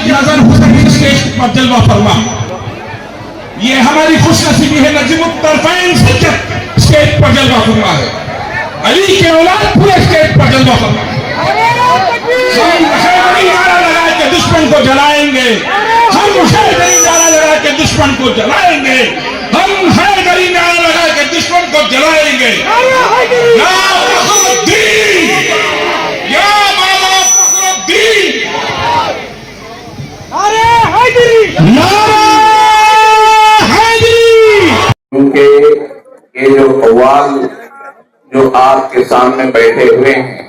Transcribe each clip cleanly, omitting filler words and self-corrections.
नजर हुसैन स्टेज पर जलवा फरमा। ये हमारी खुशनसीबी है, नजीमुत्तरफैन सज्जद स्टेज पर जलवा फरमा है, अली के औलाद पूरे स्टेज पर जलवा फरमा है। हम हैदरी नारा लगा के दुश्मन को जलाएंगे, हम हैदरी नारा लगा के दुश्मन को जलाएंगे, हम हैदरी नारा लगा के दुश्मन को जलाएंगे। या फखरुद्दीन, या बाबा फखरुद्दीन, नारे हैदरी, नारे हैदरी। क्योंकि ये जो सवाल जो आपके सामने बैठे हुए हैं,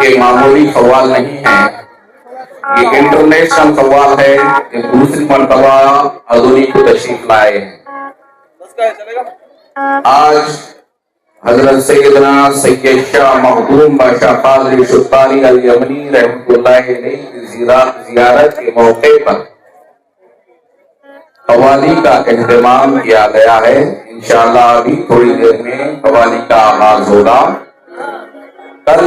ये मामूली सवाल नहीं है, ये इंटरनेशनल सवाल है। ये दूसरी मर्तबा अदूनी को तशरीफ लाए हैं। आज हजरत सैयदना सैयद शाह मखदूम बादशाह कादरी सुल्तानी अल यमनी रहमतुल्लाह अलैह की जियारत के मौके पर कव्वाली का एहतमाम किया गया है। इंशाअल्लाह अभी थोड़ी देर में कव्वाली का आगाज होगा। कल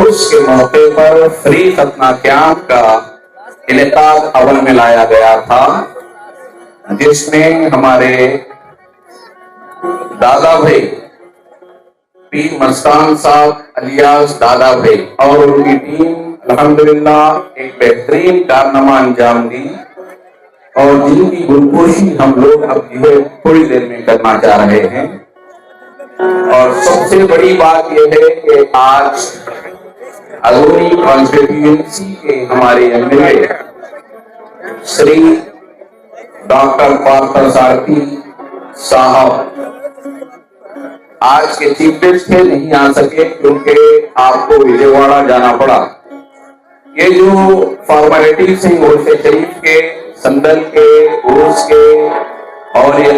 उसके मौके पर फ्री खतना कैंप का इनेकाद अमल में लाया गया था, जिसमें हमारे दादा भाई पी मस्तान साहब अलियास दादा भाई और उनकी टीम अल्हम्दुलिल्लाह एक बेहतरीन कारनामा अंजाम दी, और जिनकी गुलपोशी हम लोग अब जो थोड़ी देर में करना चाह रहे हैं। और सबसे बड़ी बात यह है कि आज अदूनी कॉन्स्टिट्यूएंसी के हमारे एमएलए श्री डॉक्टर पार्थर सारथी साहब आज के चीफ गेस्ट थे, नहीं आ सके क्योंकि आपको विजयवाड़ा जाना पड़ा। ये जो फॉर्मेलिटीज हैं उर्स शरीफ के, संदल के, उर्स के और ये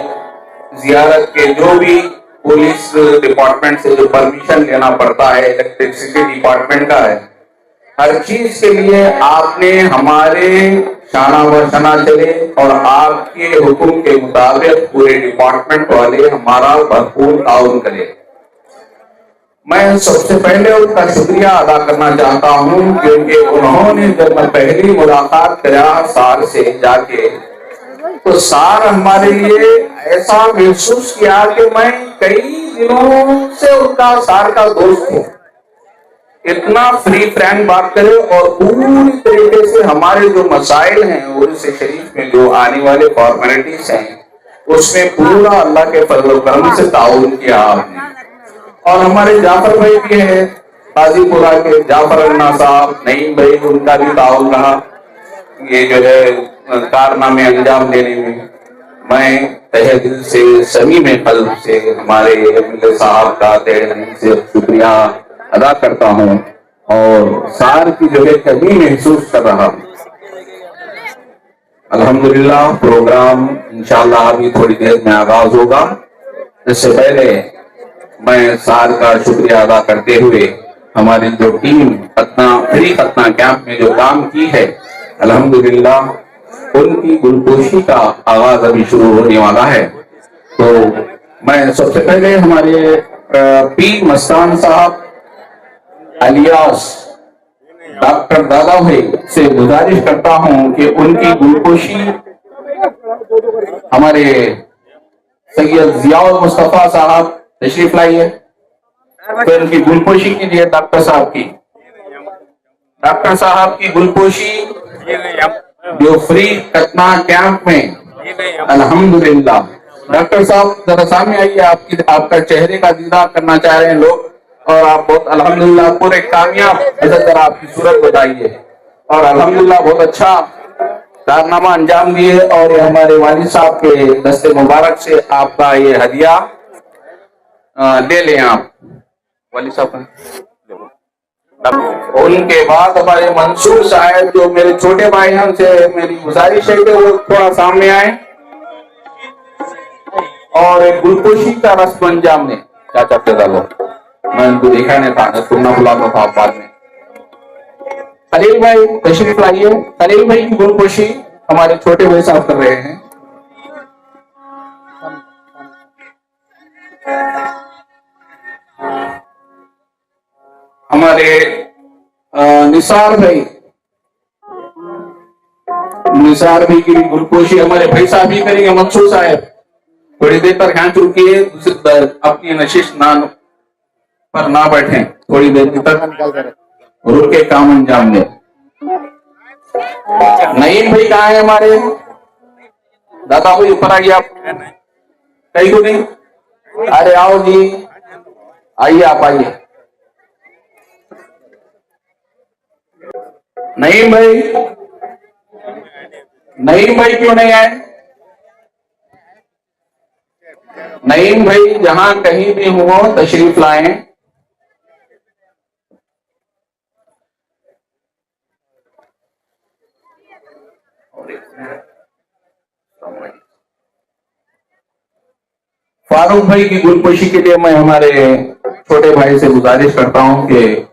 जियारत के, जो भी पुलिस डिपार्टमेंट से जो परमिशन लेना पड़ता है, इलेक्ट्रिसिटी डिपार्टमेंट का है, हर चीज के लिए आपने हमारे शाना बशाना चले और आपके हुक्म के मुताबिक पूरे डिपार्टमेंट वाले हमारा भरपूर ताउन करें। मैं सबसे पहले उनका शुक्रिया अदा करना चाहता हूं, क्योंकि उन्होंने जब मैं पहली मुलाकात करा सार से जाके, तो सार हमारे लिए ऐसा महसूस किया कि मैं कई दिनों से उनका सार का दोस्त हूं। इतना फ्री फ्रैंक बात करे और पूरी तरीके से हमारे जो मसाइल हैं उर्स शरीफ में जो आने वाले फॉर्मेलिटीज हैं उसमें पूरा अल्लाह के फजल करम से ताउन किया आपने। और हमारे जाफर भाई भी हैं गाजीपुरा के, जाफर अन्ना साहब, नईम भाई, उनका भी ताउन रहा ये जो है कारनामे अंजाम देने में। मैं तहे दिल से सभी में कल्ब से हमारे एमएलए साहब का तहे दिल से शुक्रिया अदा करता हूं और सार की जो है कभी महसूस कर रहा हूं। अल्हम्दुलिल्लाह प्रोग्राम इंशाअल्लाह अभी थोड़ी देर में आगाज होगा। इससे पहले मैं सार का शुक्रिया अदा करते हुए हमारी जो टीम फ्री खतना कैंप में जो काम की है, अल्हम्दुलिल्लाह उनकी गुलपोशी का आगाज अभी शुरू होने वाला है। तो मैं सबसे पहले हमारे पी मस्तान साहब अलियास डॉक्टर दादा भाई से गुजारिश करता हूं कि उनकी गुलपोशी हमारे सैयद जियाउल मुस्तफा साहब तशरीफ लाइए, तो उनकी गुलपोशी कीजिए। डॉक्टर साहब की गुलपोशी जो फ्री खतना कैंप में अल्हम्दुलिल्लाह। डॉक्टर साहब जरा सामने आइए, आपका चेहरे का दीदार करना चाह रहे हैं लोग, और आप बहुत अल्हम्दुलिल्लाह पूरे कामयाब जरा आपकी सूरत बताइए। और अल्हम्दुलिल्लाह बहुत अच्छा कारनामा अंजाम दिए, और ये हमारे वालिद साहब के दस्ते मुबारक से आपका ये हदिया ले लें आप वालिद साहब। उनके बाद हमारे मंसूर साहब जो मेरे छोटे भाई हैं, उनसे मेरी गुजारिश है कि वो थोड़ा सामने आए और एक गुलपोशी का रस्म अंजाम दें। क्या चाहते डालो, मैं उनको देखा नहीं था, सुनना बुलाता था बाद में। खलील भाई तशरीफ लाइए। खलील भाई की गुलपोशी हमारे छोटे भाई साहब कर रहे हैं। हमारे निसार भाई निसार भाई की भी गुलपोशी हमारे भाई साहब भी करेंगे, मंसूर साहब थोड़ी देर तक यहाँ रुकिए, अपनी नशिश ना पर ना बैठे, थोड़ी देर तक रुक के काम अंजाम दें। नईम भाई कहाँ है हमारे? दादा भाई ऊपर आइए, आप कहीं को नहीं? अरे आओ जी, आइए आप आइए। नईम भाई क्यों नहीं आए? नईम भाई जहां कहीं भी हो तशरीफ लाएं। फारूक भाई की गुलपोशी के लिए मैं हमारे छोटे भाई से गुजारिश करता हूं कि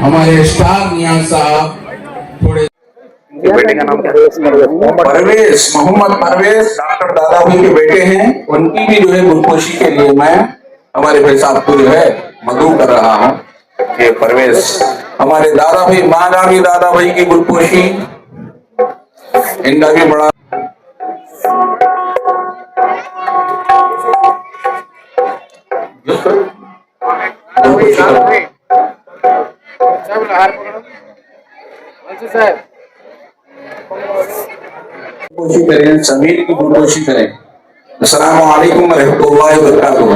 हमारे स्टार नियाज साहब थोड़े, बेटे का नाम क्या है? परवेज, मोहम्मद परवेज डॉक्टर दादा भाई के बेटे हैं, उनकी भी जो है गुलपोशी के लिए मैं हमारे भाई साहब को जो है मदऊ कर रहा हूं कि परवेज हमारे दादा भाई मागामी दादा भाई की गुलपोशी, इनका भी बड़ा गुलपोशी करें, समीर की गुलपोशी करें। अस्सलाम वालेकुम रहमतुल्लाहि व बरकातुहू।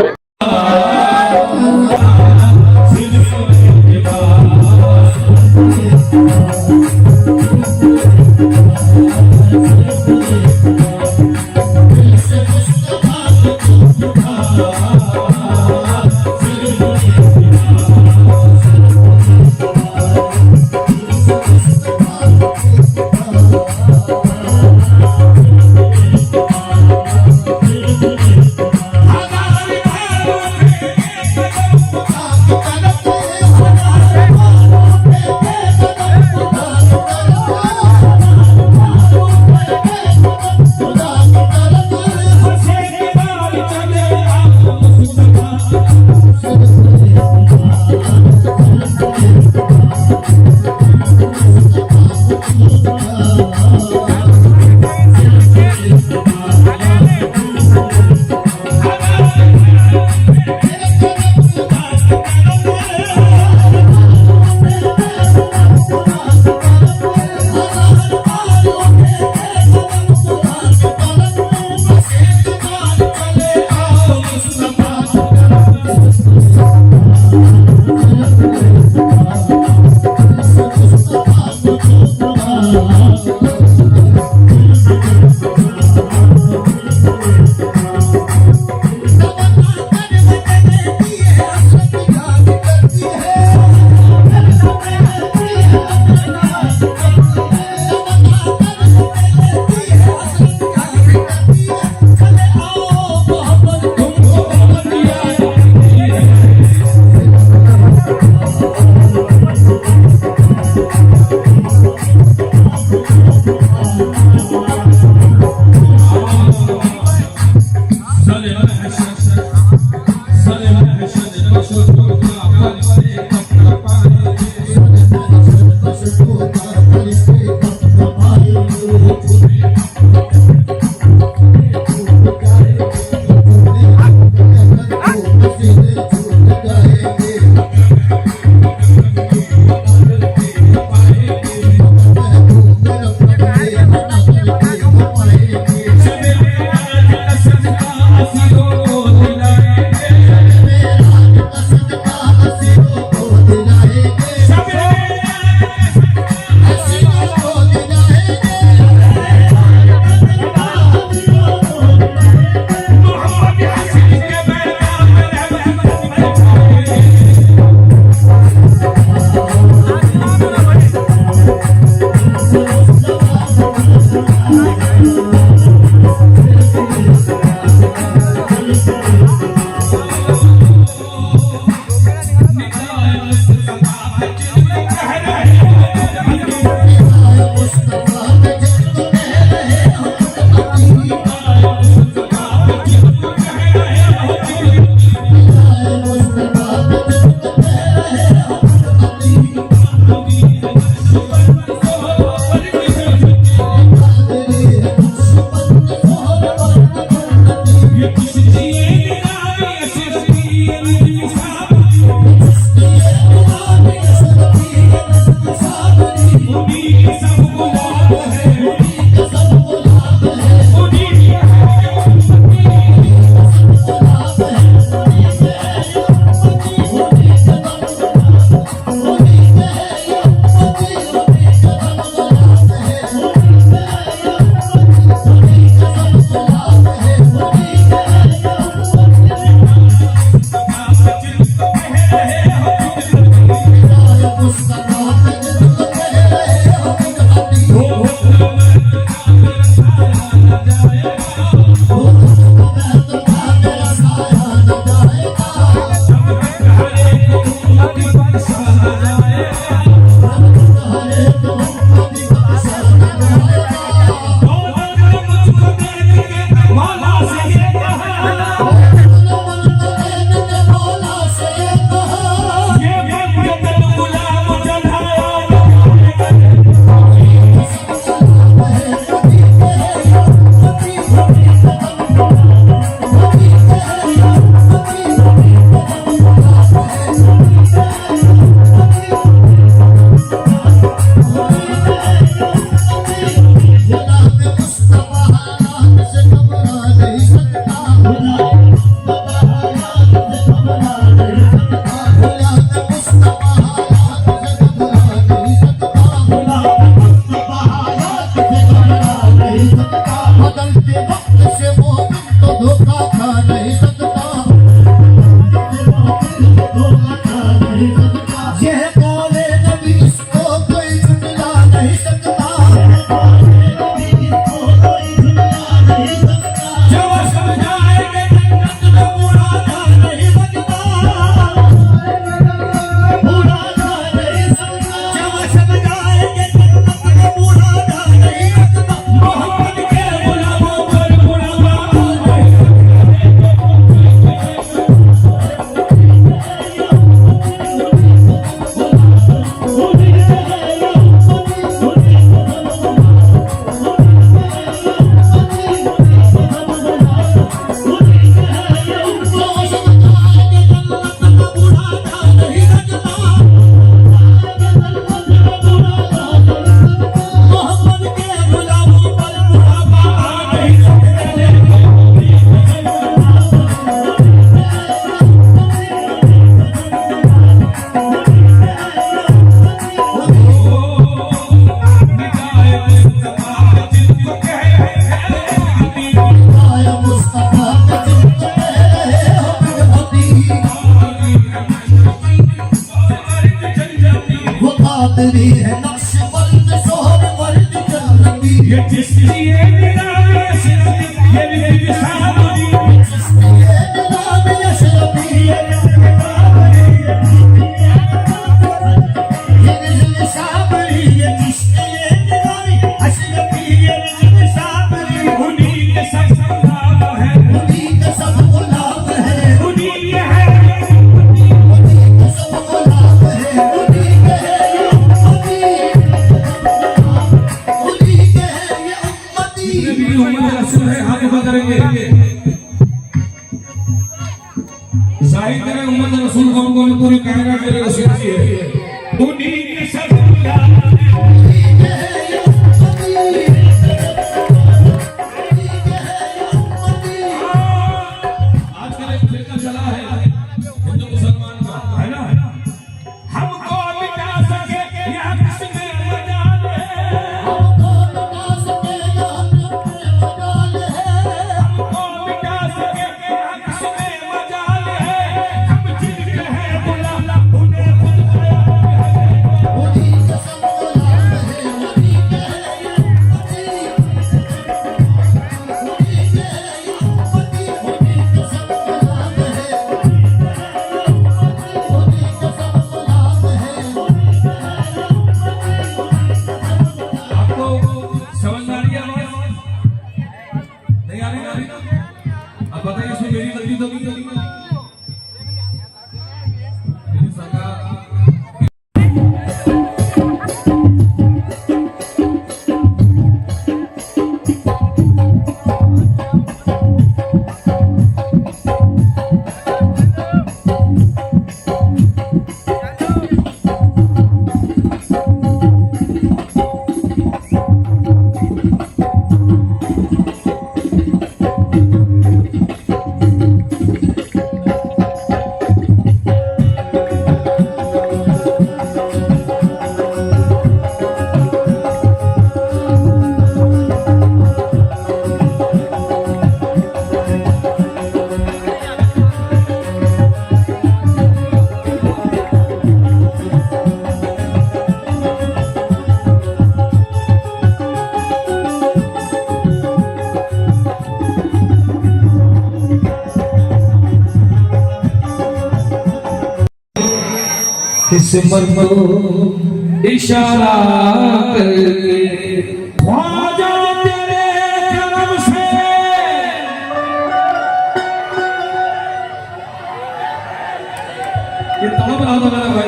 बदली है नक्श वर्द सोहर वर्द जन्नती ये जिसकी ये निराम यशरफी ये भी साबरी जिसकी ये निराम यशरफी ये भी साबरी ये जिसकी ये निराम यशरफी ये भी साबरी उन्हीं के सब गुलाम है उन्हीं के सब गुलाम है उन्हीं के है उन्हीं के सब गुलाम है उन्हीं के है उन्हीं के है ये उम्मती नबी मोहम्मद रसूल है आगे बढ़ेंगे जाहिर है उम्मत रसूल कौन कौन पूरी कायनात मेरे रसूल की है उन्हीं के सब गुलाम आजकल एक फिरका चला है हिंदू मुसलमान का है ना हमको मिटा सके यह किसने मजाल है हमको मिटा सके यह किसने मजाल है हम जिनके हैं गुलाम उन्हें खुद किस्मत को इशारा करके ख्वाजा तेरे करम से ये तड़प रहा था मेरा भाई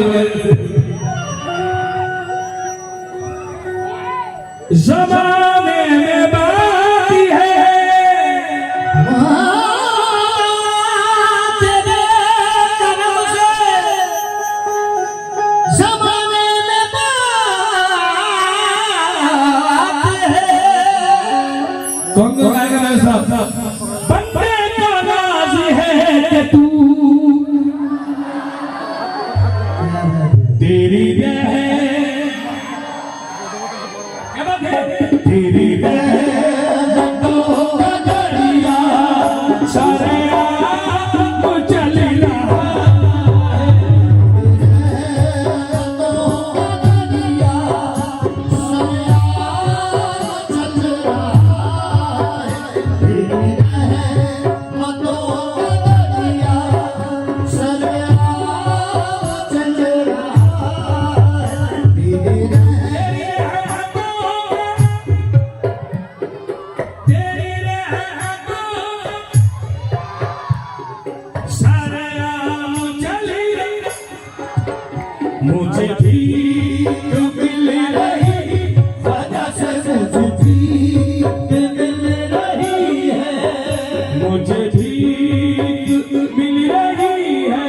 ज़माने में बाती है तेरे करम से ज़माने में बात है। कौन कौन गाएगा मेरे साथ? बंदे का नाज है कि तू तेरी है क्या बात है तेरी सारे आप चल रहा मुझे भी मिल रही वजह से मुझे भी मिल रही है मुझे भी मिल रही है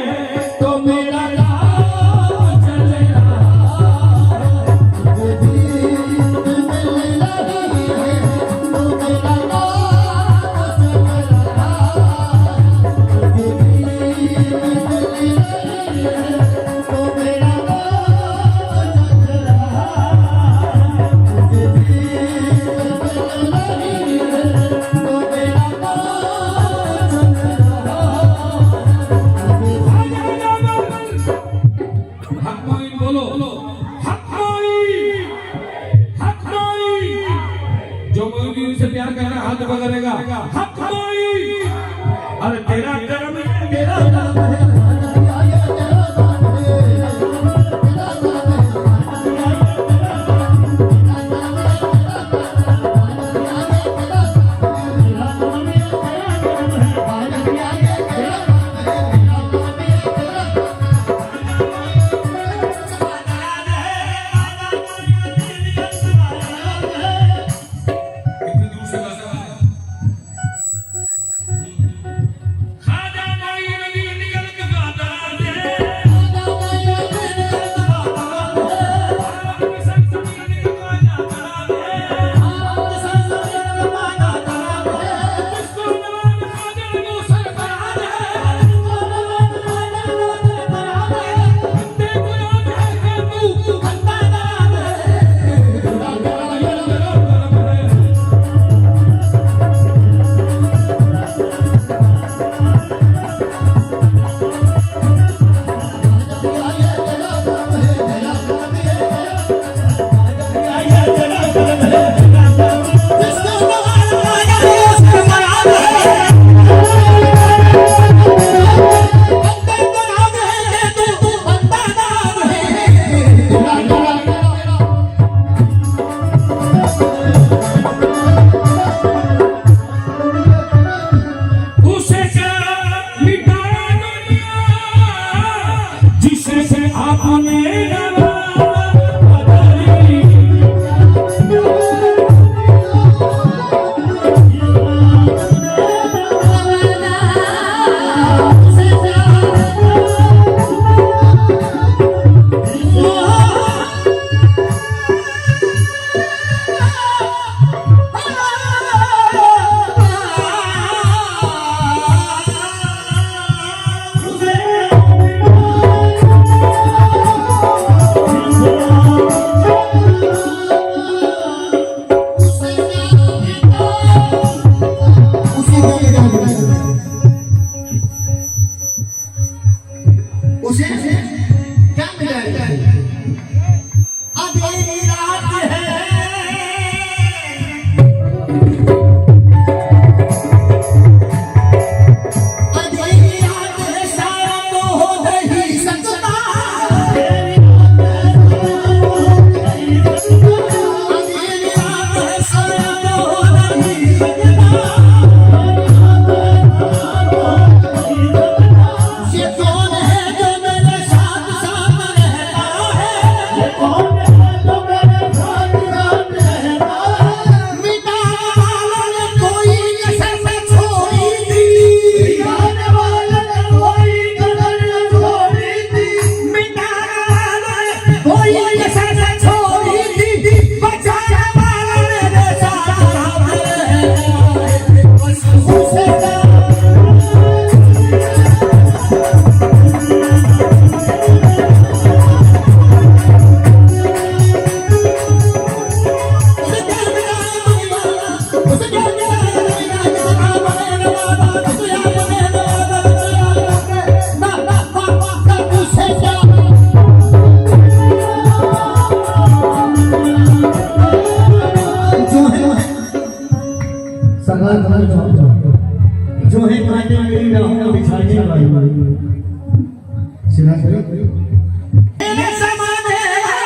तो मेरा काम चल रहा है मुझे भी मिल रही है तो मेरा काम चल रहा है मुझे भी मिल रही है तो मेरा जो मौलवी से प्यार कर रहा है हाथ पकड़ेगा हक माई अरे तेरा कर्म है मेरा कर्म है कोई कसर न छोड़ी थी बचाने वाला मेरे साथ है बस उसे जो है काटे मेरी राहों बिछाने वाली सिरा मेरे समाने वाले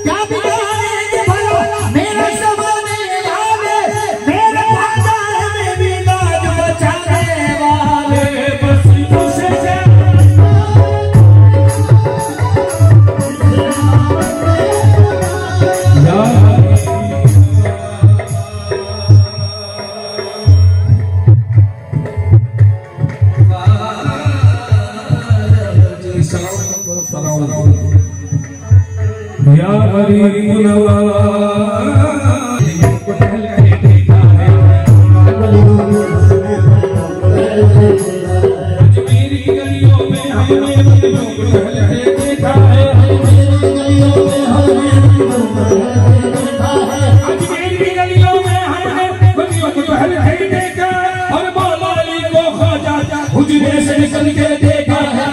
क्या बिगाड़ेंगे भला मेरे समाने वाले मेरे बाजार में भी लाज बचाने वाले बस उसे या हरी मुनवा अजमेर की गलियों में हमने बंदियों को टहलते देखा है अजमेर की गलियों में हमने बंदियों को टहलते देखा और मौलाली को ख्वाजा हुजरे से निकल के देखा है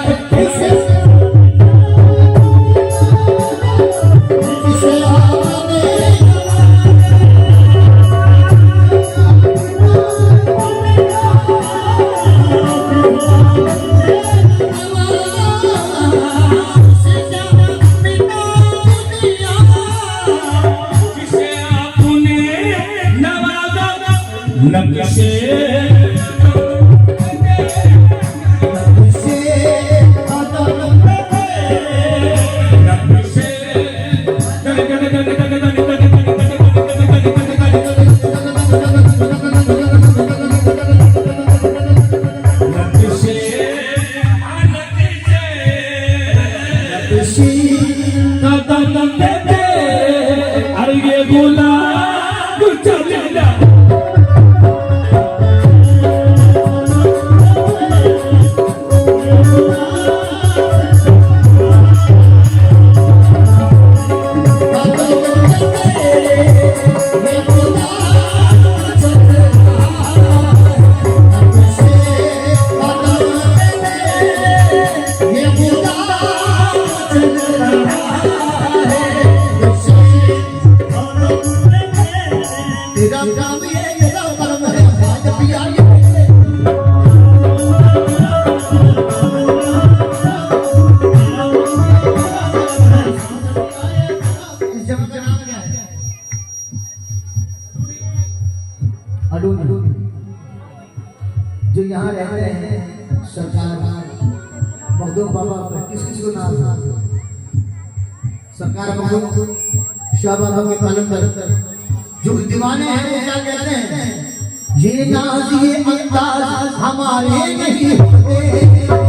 जो यहाँ रहते हैं सरकार मखदूम बाबा किस को नाम है सरकार मखदूम शाह बाबा के पालन कर जो दीवाने हैं वो क्या कहते हैं ये नाज ये अंदाज हमारे नहीं होते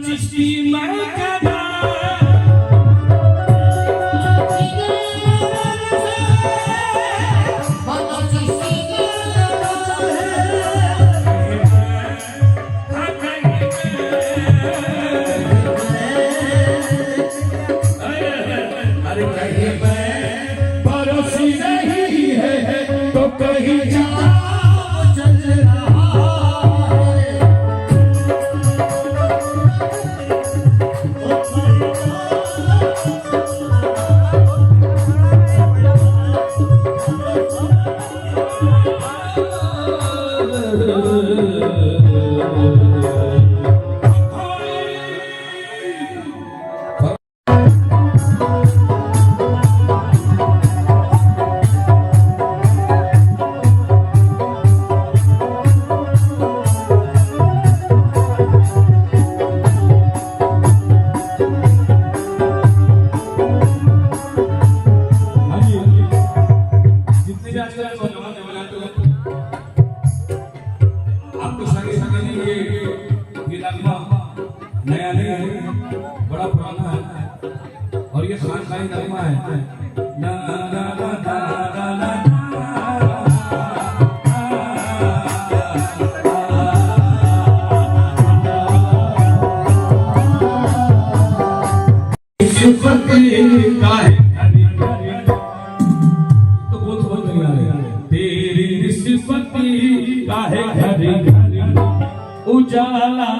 चिश्ती मैं कदा नया नहीं है, बड़ा पुराना है और ये खानदानी नगमा है। ना ना ना ना ना ना तो बोल समझ नहीं आ रहा तेरी निस्बती काहे घड़ी उजाला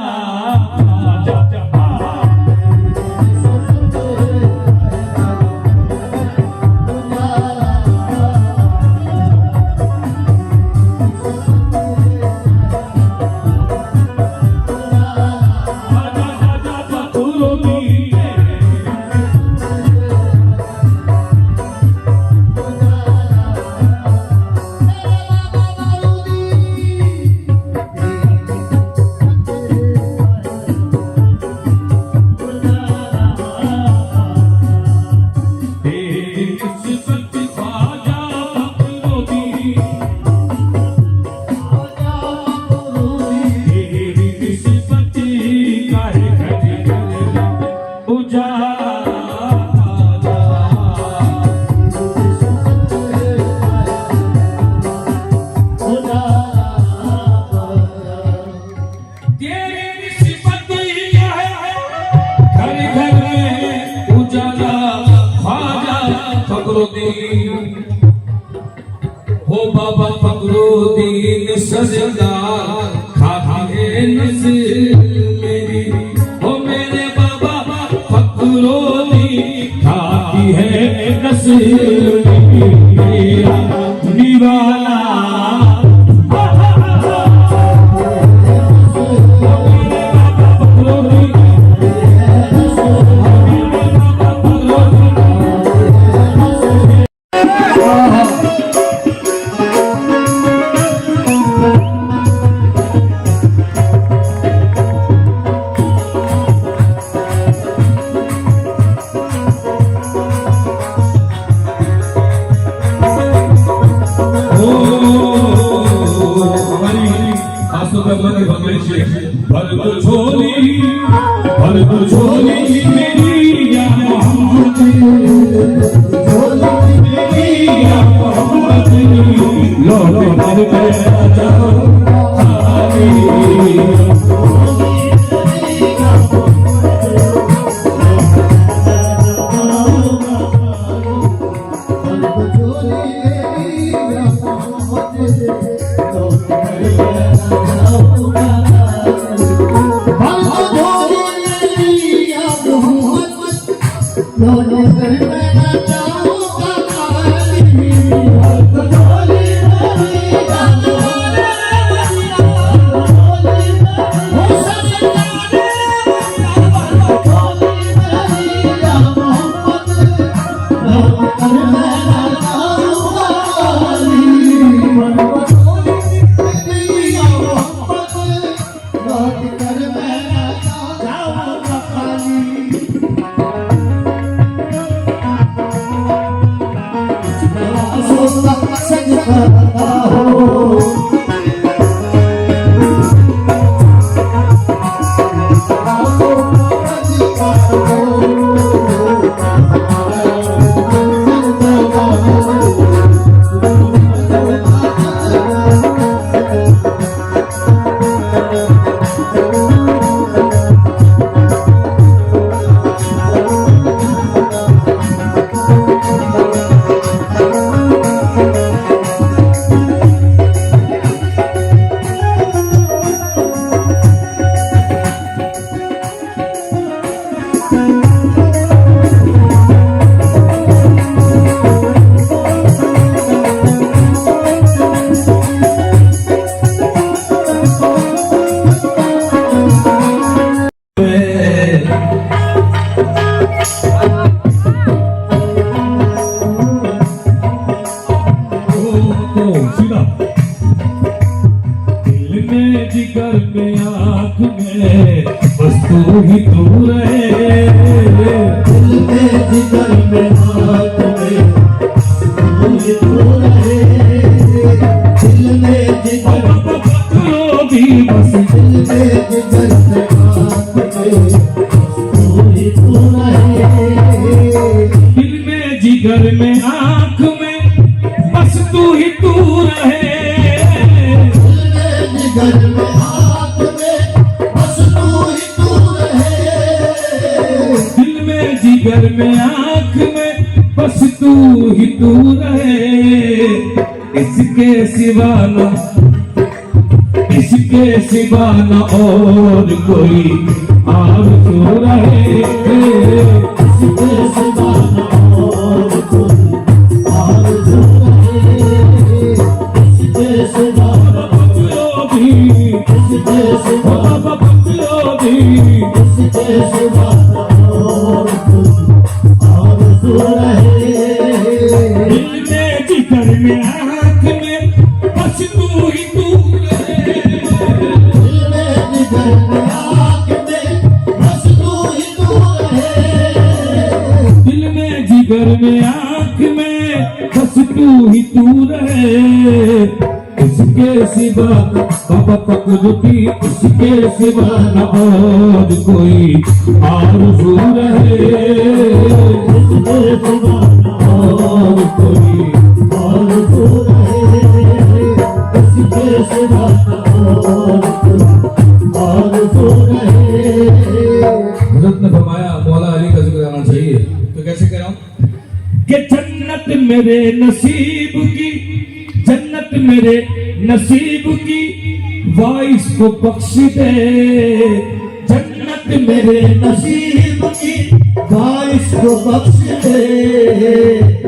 हो बाबा फकरुद्दीन सरदार खाती है नस्ल मेरी, हो मेरे बाबा फकरुद्दीन खाती है नस्ल मेरा निवाला भर तो झोली मेरी या मोहम्मद, मेरी या मोहम्मद, लोग भर गया जाओ तू रहे, दिल में जिगर में हाथ में तू तू रहे, दिल में जिगर पकड़ो भी बस दिल में जिगर में हाथ में तू रहे, दिल में जिगर में आंख में बस तू ही तू रहे, दिल में जिगर में हाथ में बस तू ही तू रहे, दिल में जिगर में आंख में बस तू ही तू रहे, इसके सिवा न इसके सिवा न और कोई आरज़ू रहे, इसके सिवा न और कोई आरज़ू रहे, इसके सिवा न बकलो भी इसके सिवा बकलो भी इसके सिवा न और कोई आरज़ू रहे, दिल में जिगर में आंख में बस तू ही तू रहे, दिल में जिगर में आँख में बस तू ही तू रहे, दिल में जिगर में आंख में बस तू ही तू रहे, इसके सिवा बाबा पकड़ती इसके सिवा न और कोई आरज़ू रहे, इसके सिवा न और कोई आरज़ू रहे, इसके सिवा न और कोई आरज़ू रहे। हज़रत ने फरमाया मौला अली का जिक्र आना चाहिए, तो कैसे कह रहा हूँ कि जन्नत मेरे नसीब की, जन्नत मेरे नसीब की वाइस को बख्श दे, जन्नत मेरे नसीब की बारिश को बख्श दे,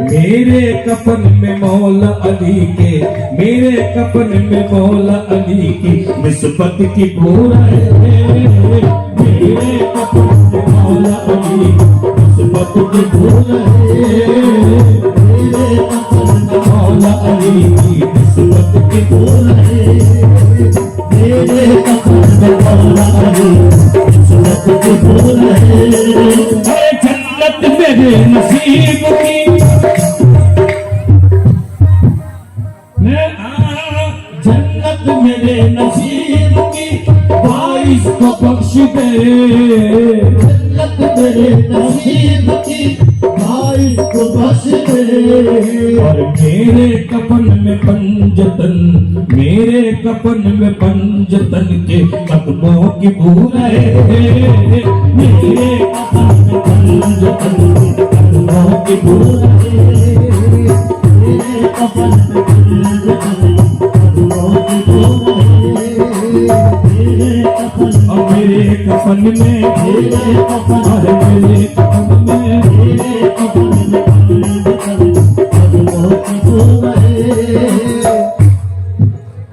मेरे कफन में मौला अली के, मेरे कफन में मौला अली की निस्बत की पूरा है, मेरे कफन में मौला अली निस्बत की पूरा है, मेरे कफन में मौला अली की निस्बत की पूरा है, मेरे कफन में मौला अली सूरत की फूल है, ऐ जन्नत मेरे नसीब की, मैं जन्नत मेरे नसीब की बारिश को बख्श दे, जन्नत मेरे नसीब की बारिश को बख्श दे, और मेरे कफन में पंजतन, मेरे कफन में पंजतन के कदमों की भूल है, मेरे कफन में पंजतन के कदमों की भूल है, मेरे कफन में कदमों की फूल है, मेरे कफन और मेरे कफन में, मेरे कफन और मेरे कफन में मेरे कफन में कदमों की फूल है।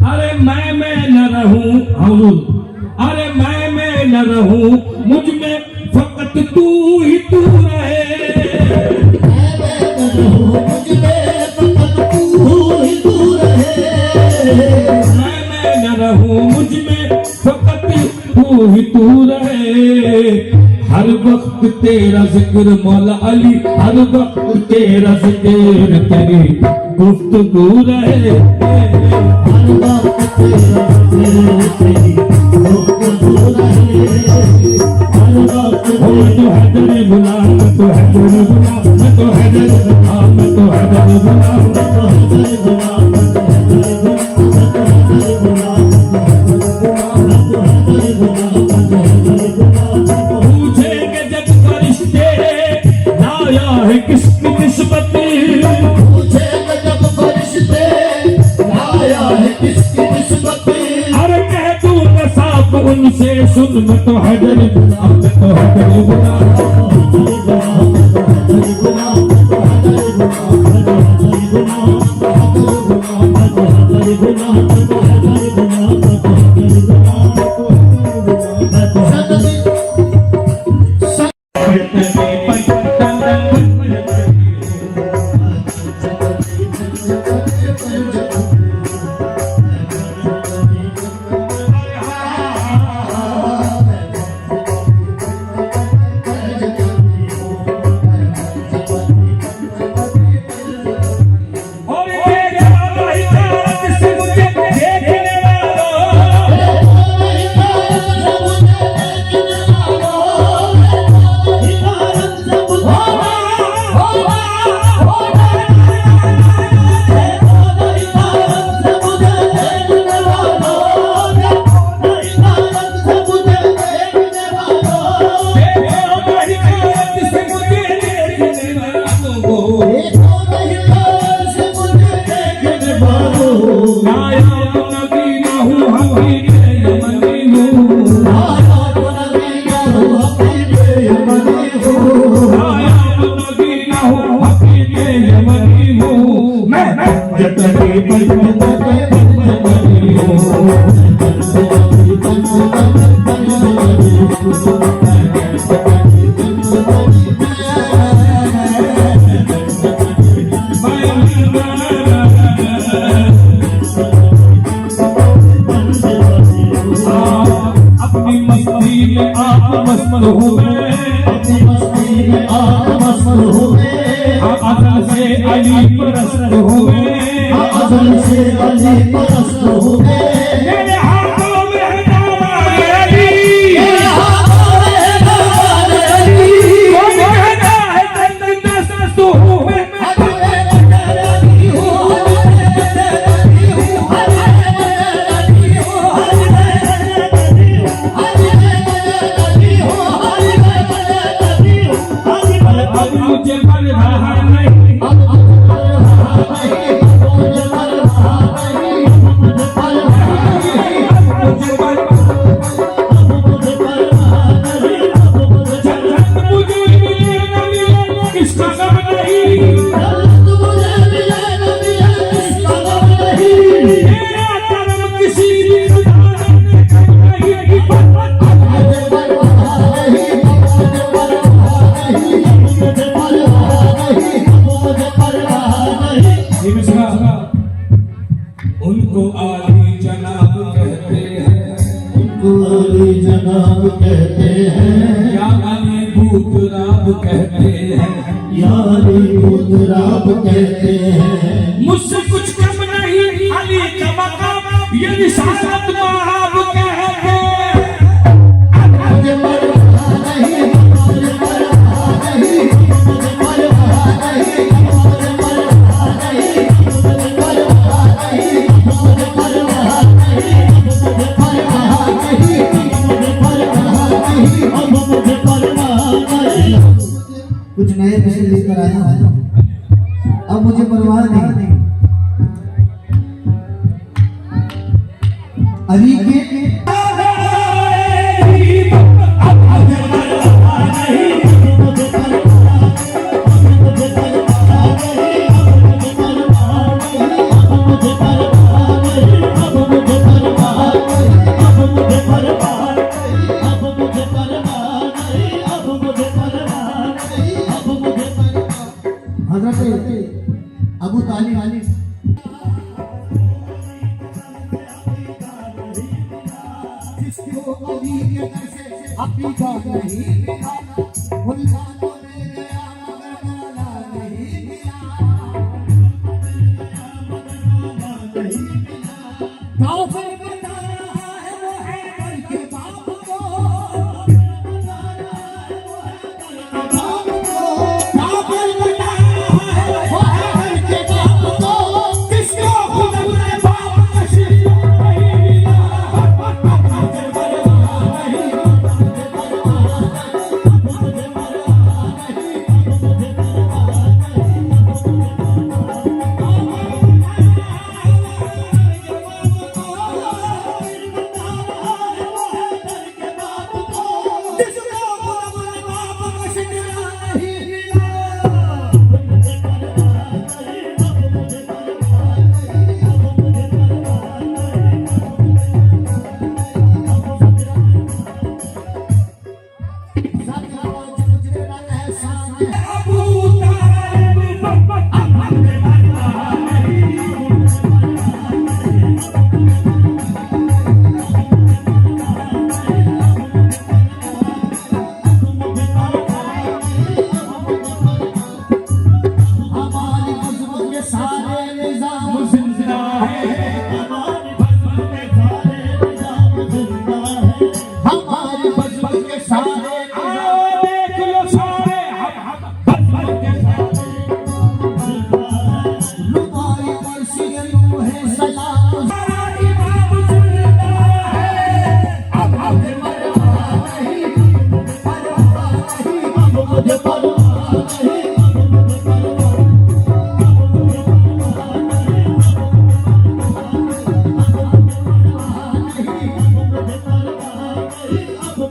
अरे मैं न रहूं हुजूर, अरे मैं न रहूं, मुझ में फकत तू ही तू रहे, मैं न रहूं, मुझ में फकत तू ही तू रहे, हर वक्त तेरा जिक्र मौला अली, हर वक्त तेरा जिक्र तेरी गुफ्तगू रहे, मैं तो हैदर गुलाम, मैं तो हैदर गुलाम, मैं तो हैदर गुलाम, मैं तो हैदर गुलाम, पूछेंगे जब फरिश्ते लाया है किसकी निस्बत, अरे कह दूंगा साफ उनसे सुन, मैं तो हैदर गुलाम, मैं तो हैदर गुलाम, आया नबी ना हूँ हकीके यमनी हूँ मैं जतने पंचतने पंचतने हूँ अपनी मस्ती में आप मस्त हो गए अपनी मस्ती में आप मस्त हो गए अजल से अली परस्त हो गए अजल से अली परस्त हो गए मेरे हाथों में है दामाद अली मेरे हाथों में है दामाद अली कौन कहता है तंदन दस्त हूँ मैं अब मुझे मर रहा नहीं मुझे मिले न मिले इसका गम नहीं मेरा कर्म किसी भी सुधारने का नहीं उनको आली जनाब कहते हैं जनाब कहते हैं या अली भूतराब कहते हैं यारी मुद्राब कहते हैं मुझसे कुछ कम नहीं अली का मकाम ये रिसालत महाब कहते हैं मुझे परवाह नहीं मुझे परवाह नहीं मुझे परवाह नहीं मुझे परवाह नहीं मुझे परवाह नहीं मुझे परवाह नहीं मुझे परवाह नहीं मुझे परवाह नहीं अब मुझे परवाह नहीं कुछ नए पैसे लेकर आया हूं अब मुझे परवाह नहीं अली के अबू तालिब जिसको अली के दर से अपनी जान नहीं मिला मुल्तानों ने गया मगर माला नहीं मिला काफिर बता रहा है वो है घर के बाप को काफिर बता रहा है वो है घर के बाप को किसको खुद अपने बाप का शिकवा नहीं मिला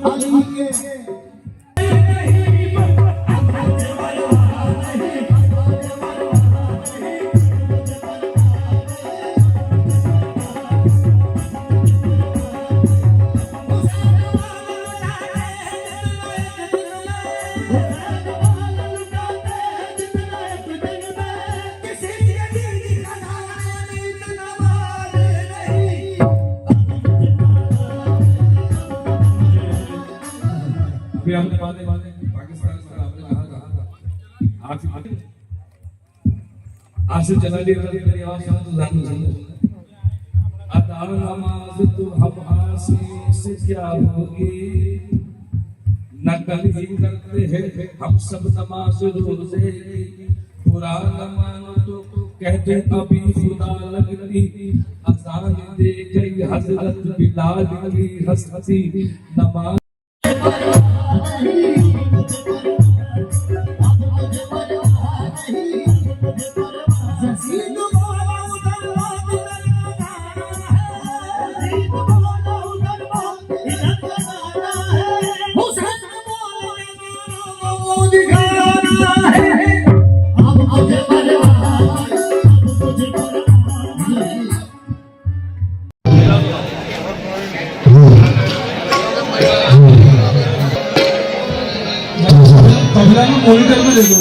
अली के पाकिस्तान पर आपने कहा था आज से चला दी मेरी आवाज सुनो तो ध्यान से सुनो। अदा नमाज तो हम आसी से क्या होगी, नकल ही करते हैं हम सब नमाज रोजे की, बुरा न मानो तो कहते अभी खुदा लगती, अजान दे गई हजरत बिलाल की हस्ती, नमाज मॉनिटर में देखो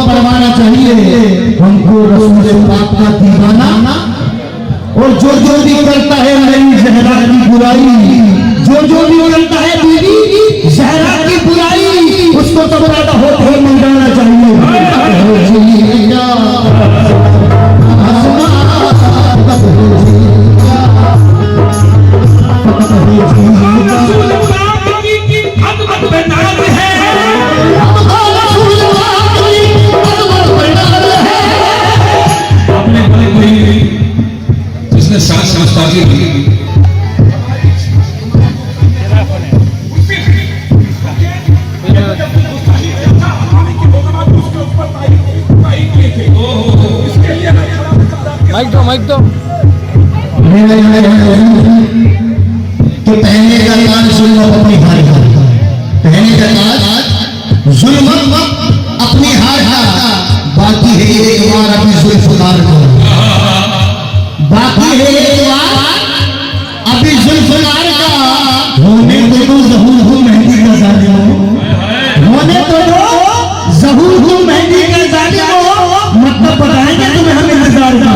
परवाना चाहिए हमको रसूल पाक का दीवाना। और जो जो भी करता है मेरी जहरा की बुराई, जो जो भी करता है बीवी जहरा की बुराई, उसको तो बड़ा होते मिल जाना चाहिए। माइक दो तो पहले का काज जुल्म अपनी हार का, पहले का काज जुल्म अपनी हार का, बाकी है एक बार अभी जुल्फकार का, बाकी है एक बार अभी जुल्फकार का। होने तो ज़हूर हूँ मेहंदी का ज़ालिम, होने तो ज़हूर हूँ मेहंदी का ज़ालिम, मतलब बताएंगे तुम्हें हम इंतजार का।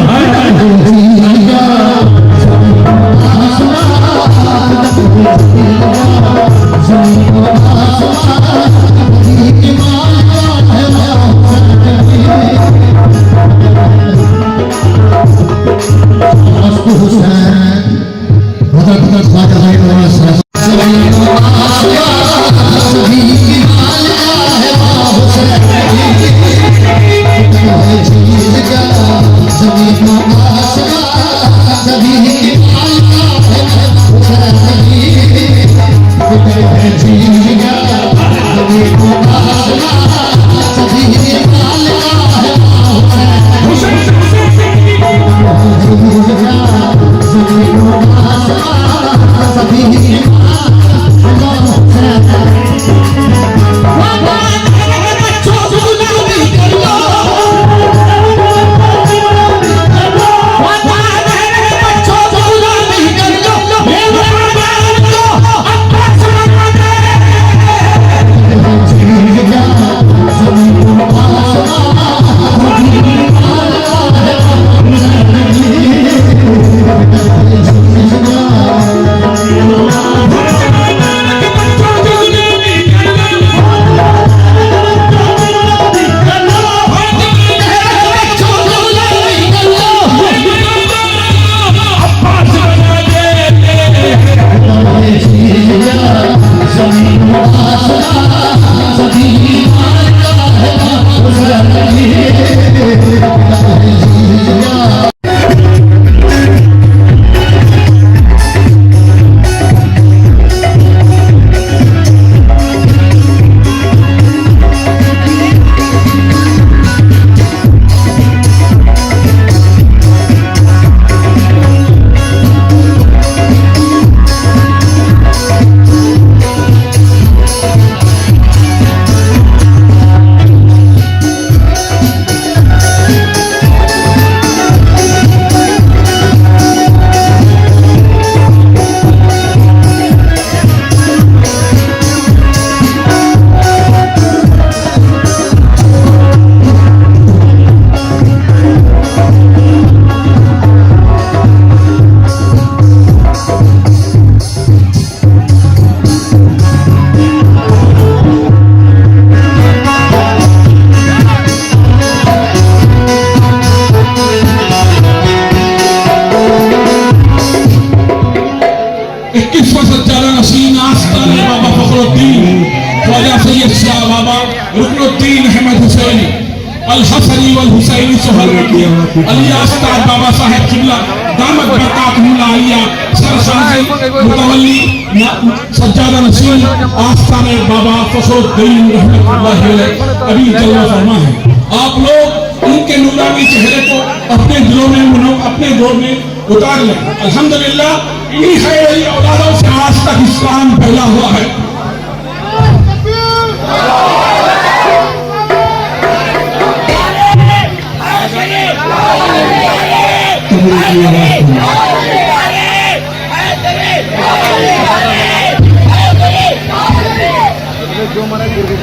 रुकनुद्दीन अहमद हुसैनी अल हसनी वल हुसैनी सोहरवर्दी अलियास्ताद बाबा साहेब किबला दामत बरकातहुल आलिया सरसाज़ मुतवल्ली सज्जादा नसीम आस्ताने बाबा फखरुद्दीन रहमतुल्लाह अलैह अभी जलवा फरमा है। आप लोग उनके नूरानी चेहरे को अपने दिलों में अपने दिलों में उतार लें। अल्हम्दुलिल्लाह इन्हीं खैर औलादों से आज तक इस्लाम फैला हुआ है। जो हमारा गुरु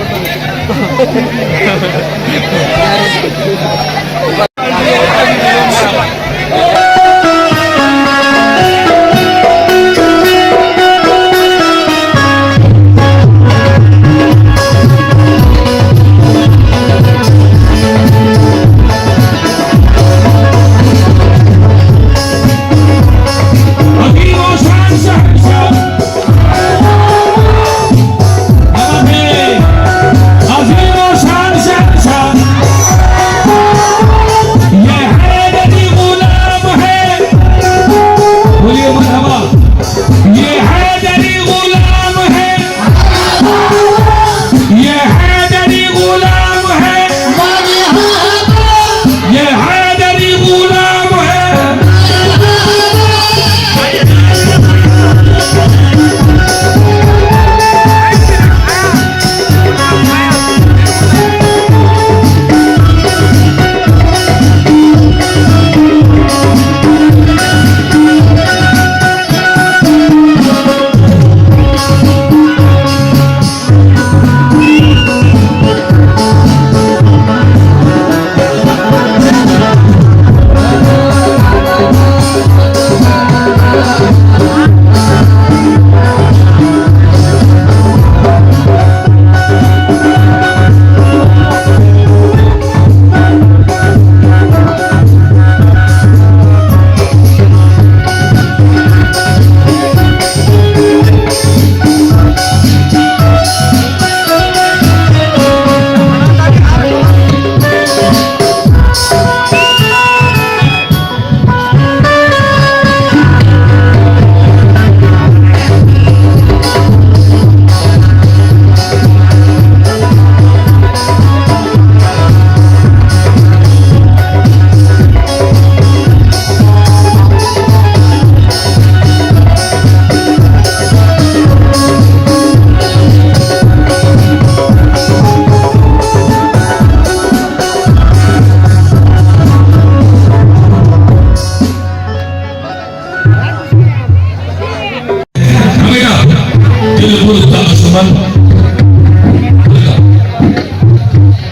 पुरता अजमल,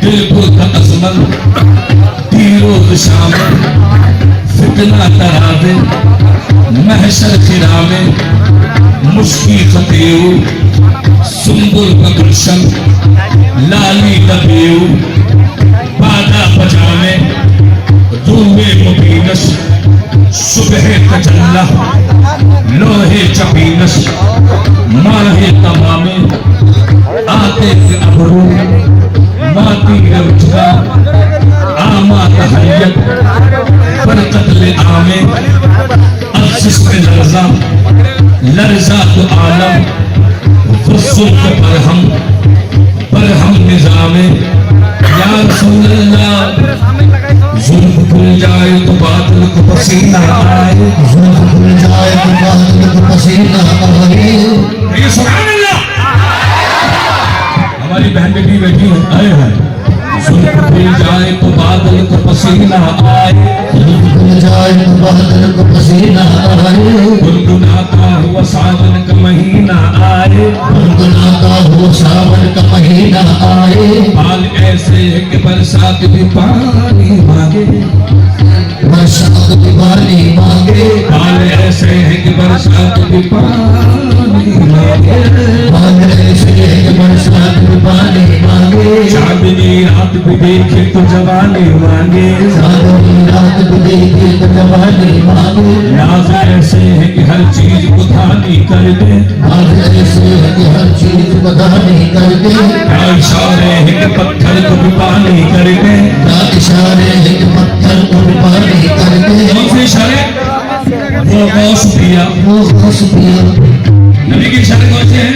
दिल पुरता अजमल, तीरोज शाम फितना तरावे, महशर खिरावे, मुश्की खतेऊ, सुंबुल का गुलशन, लाली तबेऊ, बादा पजामे, रूए मुबीनस, सुबह तजल्ला, लोहे चपीनस, माहे तमामे, आते के अबरू, माती रवजगा, आमा तहय्यत, बरकत ले आमे, अफसिस में लर्जा, लर्जा तो आलम, फुस्सुल के बरहम निजामे, या रसूल अल्लाह, जुल्फ खुल जाए तो बादल को पसीना आए, जुल्फ खुल जाए तो बादल को पसीना आए। ये सुभान अल्लाह। हमारी बहन बेटी बैठी है, आए हैं। जुल्फ खुल जाए तो बादल को पसीना आए, जुल्फ खुल जाए तो बादल को पसीना आए। गुनगुनाता हुआ सावन का महीना आए, गुनगुनाता हुआ सावन का महीना आए। हाल ऐसे है कि बरसात भी पानी मांगे, बरसात की पानी मांगे। हाल ऐसे है कि बरसात भी पानी मांगे, हाल ऐसे है कि बरसात की पानी मांगे। चांदनी रात भी देखे तो जवानी मांगे, चांदनी रात भी देखे तो जवानी मांगे। नाज ऐसे है कि हर चीज को धानी कर दे, आज ऐसे है कि हर चीज बदानी कर दे। क्या इशारे है कि पत्थर को भी पानी कर दे। क्या इशारे है कि पत्थर को भी पानी कर दे। कौन से इशारे? वो गौस पिया, वो गौस पिया, नबी के इशारे कौन से हैं?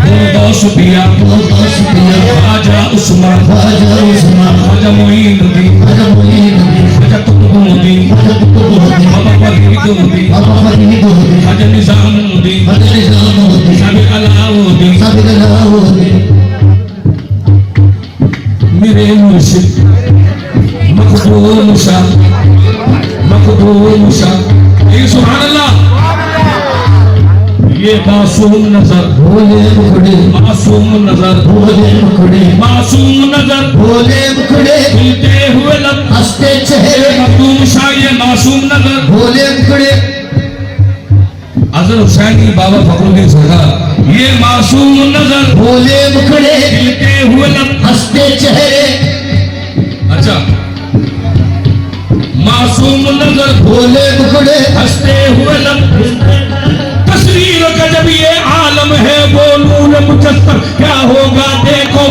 वो गौस पिया, वो गौस पिया, ख्वाजा उस्मान, ख्वाजा उस्मान, ख्वाजा मोइनुद्दीन, ख्वाजा मोइनुद्दीन, ख्वाजा कुतुबुद्दीन, ख्वाजा कुतुबुद्दीन, बाबा फरीदुद्दीन, बाबा फरीदुद्दीन, ख्वाजा निजामुद्दीन, ख्वाजा निजामुद्दीन, साबिक अलाउद्दीन, साबिक अलाउद्दीन। मेरे मुर्शिद मखदूम शाह, मखदूम शाह। ये सुभान अल्लाह। ये मासूम नजर, भोले मुखड़े, मासूम नजर, भोले मुखड़े, मासूम नजर, भोले मुखड़े, खिलते हुए लब, हंसते चेहरे, मखदूम शाह ये मासूम नजर। भोले मुखड़े, अजहर हुसैनी बाबा फखरुद्दीन सरकार, ये मासूम नजर, भोले मुखड़े, खिलते हुए लब। हंसते चेहरे, अच्छा, मासूम नजर, भोले मुखड़े, हंसते हुए लब। तस्वीर का जब ये आलम है वो नूर मुजस्सम क्या होगा देखो।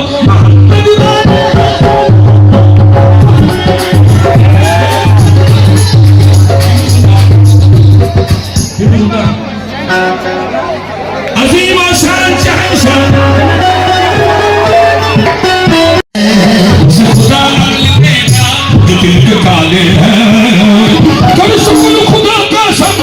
अजीम शान शहंशाह खुदा लेगा जो दिल के काले हैं, कभी सुकून खुदा का सब।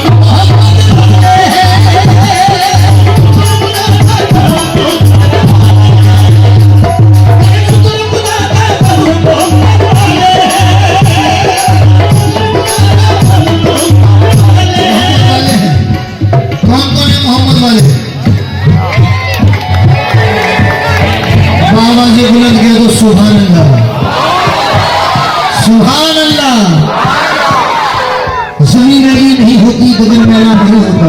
कौन कौन है मोहम्मद वाले? बाबा जी बुलंद किया तो सुभान अल्लाह, सुभान अल्लाह। जमीन मैली नहीं होती, गगन मैला नहीं होता।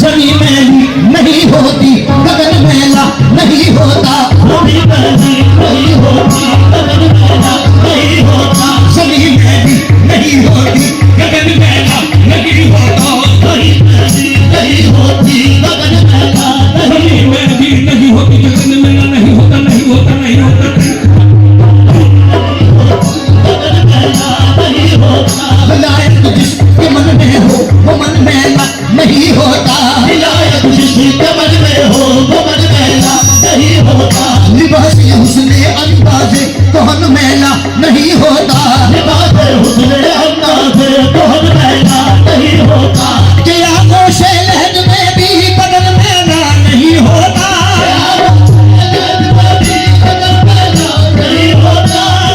जमीन मैली नहीं होती, गगन मैला नहीं होता। जमीन मैली नहीं होती, गगन मैला नहीं होता। जमीन मैली नहीं होती, गगन मैला नहीं होता। जमीन मैली नहीं होती, गगन मैला नहीं में भी नहीं होती, जगन में नहीं होता, नहीं होता, नहीं होता। विलायत जिसके मन में हो वो मन मैला नहीं होता। विलायत जिसके मन में हो वो मन मैला नहीं होता। लिबास हुस्ने अंदाज़े कौन मैला नहीं होता। लिबास हुस्ने अंदाज़े कौन मैला नहीं होता। क्या गोशे लहद में भी बदन मैला नहीं होता।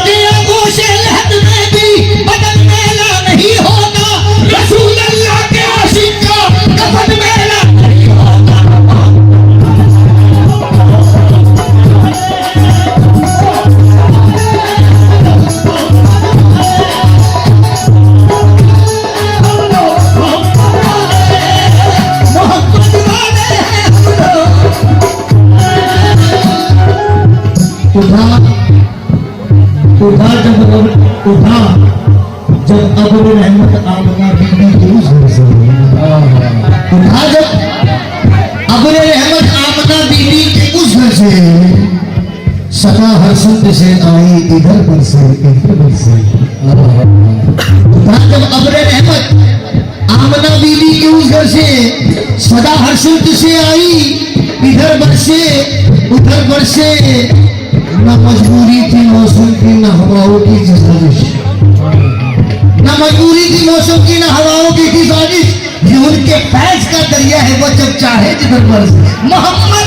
क्या गोशे लहद में भी बदन मैला नहीं होता। रसूल अल्लाह के आशिक का कफन मैला नहीं होता। उठा जब अब्र रहमत आमना बीबी के उस घर से। उठा जब अब्र रहमत आमना बीबी के उस घर से, सदा हर्षित से आई इधर पर से इधर पर से। उठा जब अब्र रहमत आमना बीबी के उस घर से, सदा हर्षित से आई इधर बरसे उधर बरसे। न मजबूरी थी मौसम की न हवाओं की साजिश, न मजबूरी थी मौसम की न हवाओं की साजिश। ये उनके फैज का दरिया है, वो जब चाहे जिधर बरसे। मोहम्मद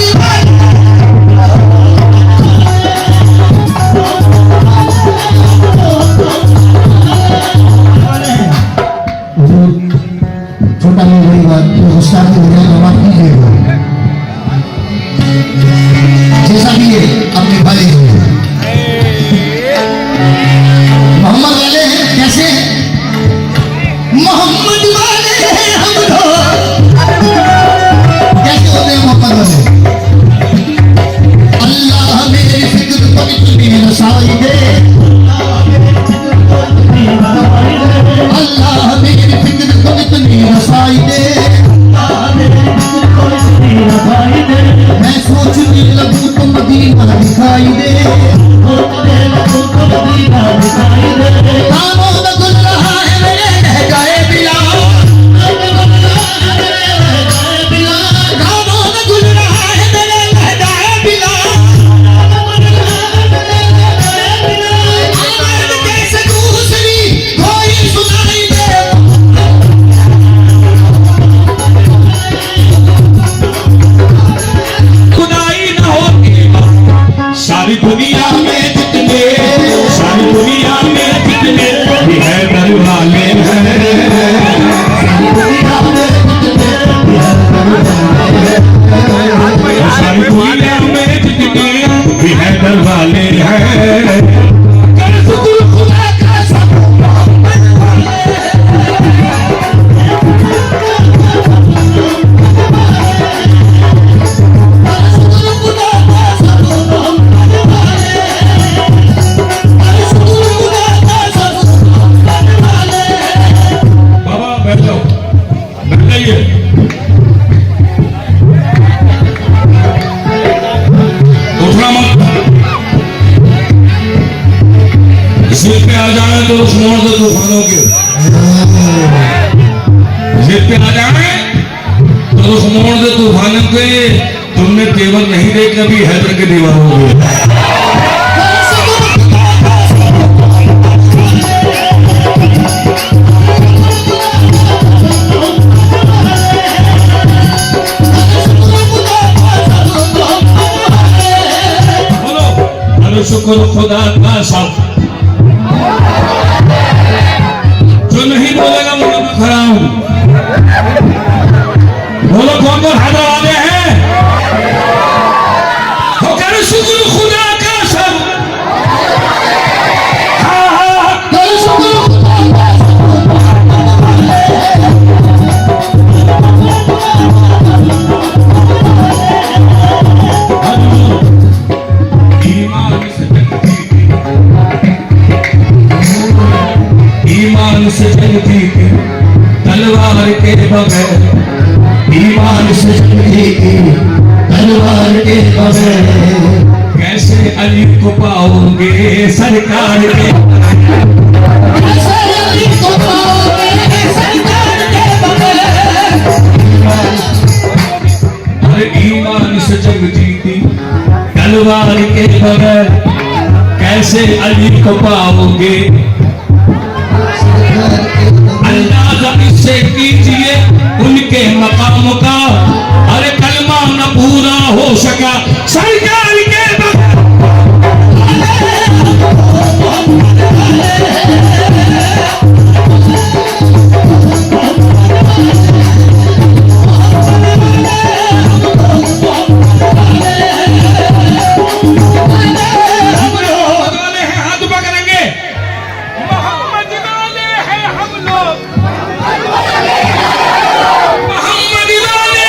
छोटा में बड़ी बात गुस्सा की बजाय जवाब कीजिएगा, जैसा भी है अपने भाई मोहम्मद वाले हैं। कैसे मोहम्मद वाले हैं हम लोग, कैसे होते हैं मोहम्मद वाले? अल्लाह मेरी फिक्र को इतनी रसाई दे, अल्लाह मेरी फिक्र को इतनी रसाई दे। मैं सोचने लगूं तो मदीना दिखाई दे, कानों में गुल रहा है मेरे लहजाए बिलाल, कानों में गुल रहा है मेरे लहजाए बिलाल। आवाज़ कैसे दूसरी कोई सुनाई दे, खुदाई न होती सारी दुनिया में जितने, सारी दुनिया में जितने भी है दर वाले हैं, सारी दुनिया में जितने भी है दर वाले हैं। कर शुक्र खुदा का सब मोहम्मद वाले। बाबा बैठ जाओ, बैठ जाइए। उठना मत, जिद पे आ जाए तो मोड़ दो तूफानों के, जिद पे आ जाए तो मोड़ दे तूफानों के। तुमने तेवर नहीं देखे कभी हैदर के दीवार हो गए। शुक्र खुदा का सब, जो नहीं बोलेगा मैं खड़ा हूं। बोलो कौन कौन हैदर वाले हैं? हो कर शुक्र खुदा का सब। हाँ हाँ कर शुक्र खुदा का ईमान से जंगती थी तलवार के बगैर, ईमान से जंगती थी तलवार के बगैर। कैसे अली को पाओगे सरकार के, कैसे अली को पाओगे सरकार के बगैर। अरे ईमान से जंगती थी तलवार के बगैर, कैसे अली को पाओगे। अंदाजा इससे कीजिए उनके मकाम का, अरे कलमा न पूरा हो सका सरकार के हाथ पकड़ेंगे। मोहम्मद वाले हैं हम लोग, मोहम्मद वाले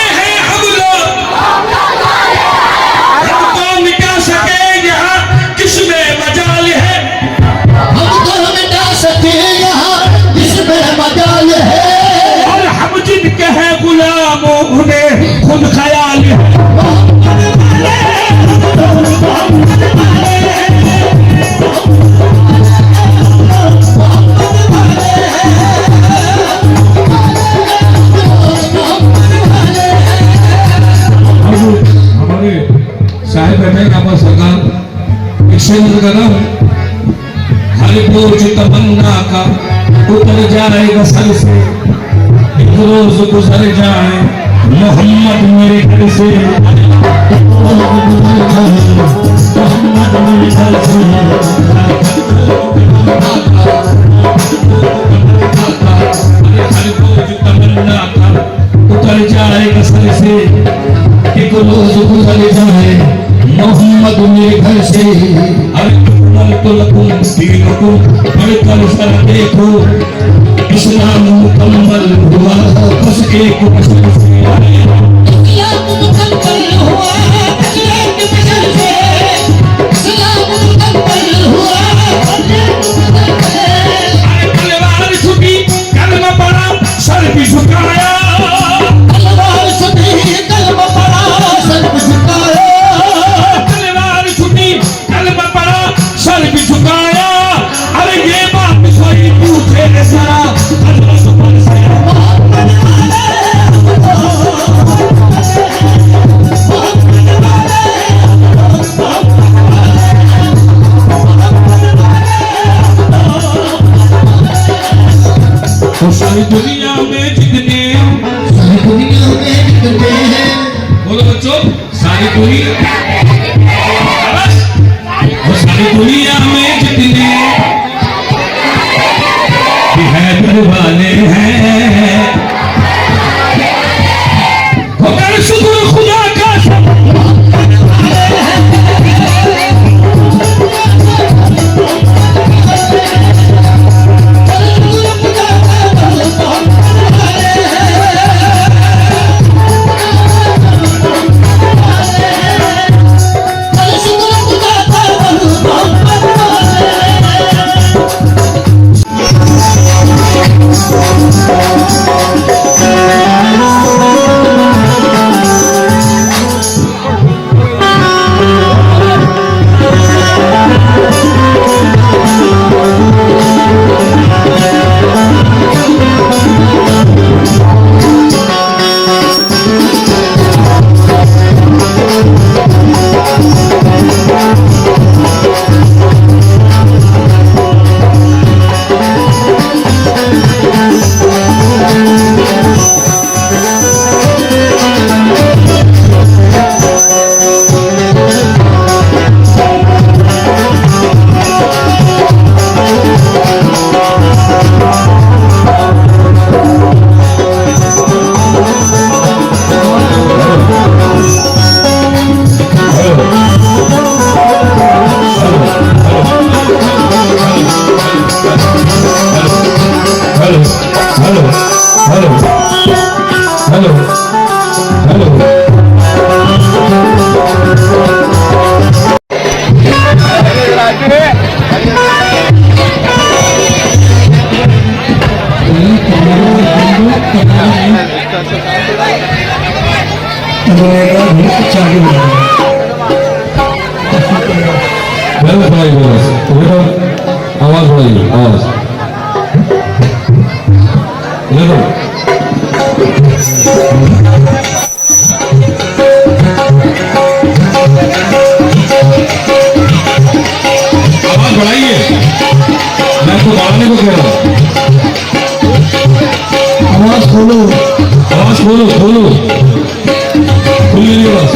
है बाबा सरकार एक शेर लगा रहा हूं, हर बोझ तमन्ना का उतर जाएगा सर से, एक रोज गुजर जाए मोहम्मद मेरे घर से, मोहम्मद मेरे घर से, हर बोझ तमन्ना का उतर जाएगा सर से, एक रोज गुजर जाए मोहम्मद मेरे घर से। अरे तो लकुम दीनुकुम पढ़कर सर देखो, इस्लाम मुकम्मल हुआ बस एक बशर से। इस्लाम मुकम्मल हुआ बस एक बशर से, इस्लाम मुकम्मल हुआ बस एक बशर से। तलवार छुपी कलमा पड़ा सर भी झुकाया, तलवार छुपी कलमा पड़ा सर भी झुकाया, तलवार छुपी कलमा पड़ा सर भी झुकाया। अरे ये बात कोई पूछे जरा अल्लाह सुभान से, तो सारी दुनिया में जितने, सारी दुनिया में जितने हैं, बोलो बच्चों, सारी दुनिया, बस, वो सारी दुनिया में जितने बिहार वाले हैं, वो कर शुक्र खुदा का सब। आवाज बढ़ाइए, आवाज ले लो। आवाज बढ़ाइए, मैं तो बढ़ाने को कह रहा हूँ। आवाज खोलो, आवाज खोलो, खोलो, खोलिए आवाज,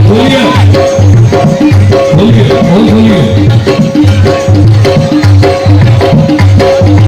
खोलिए।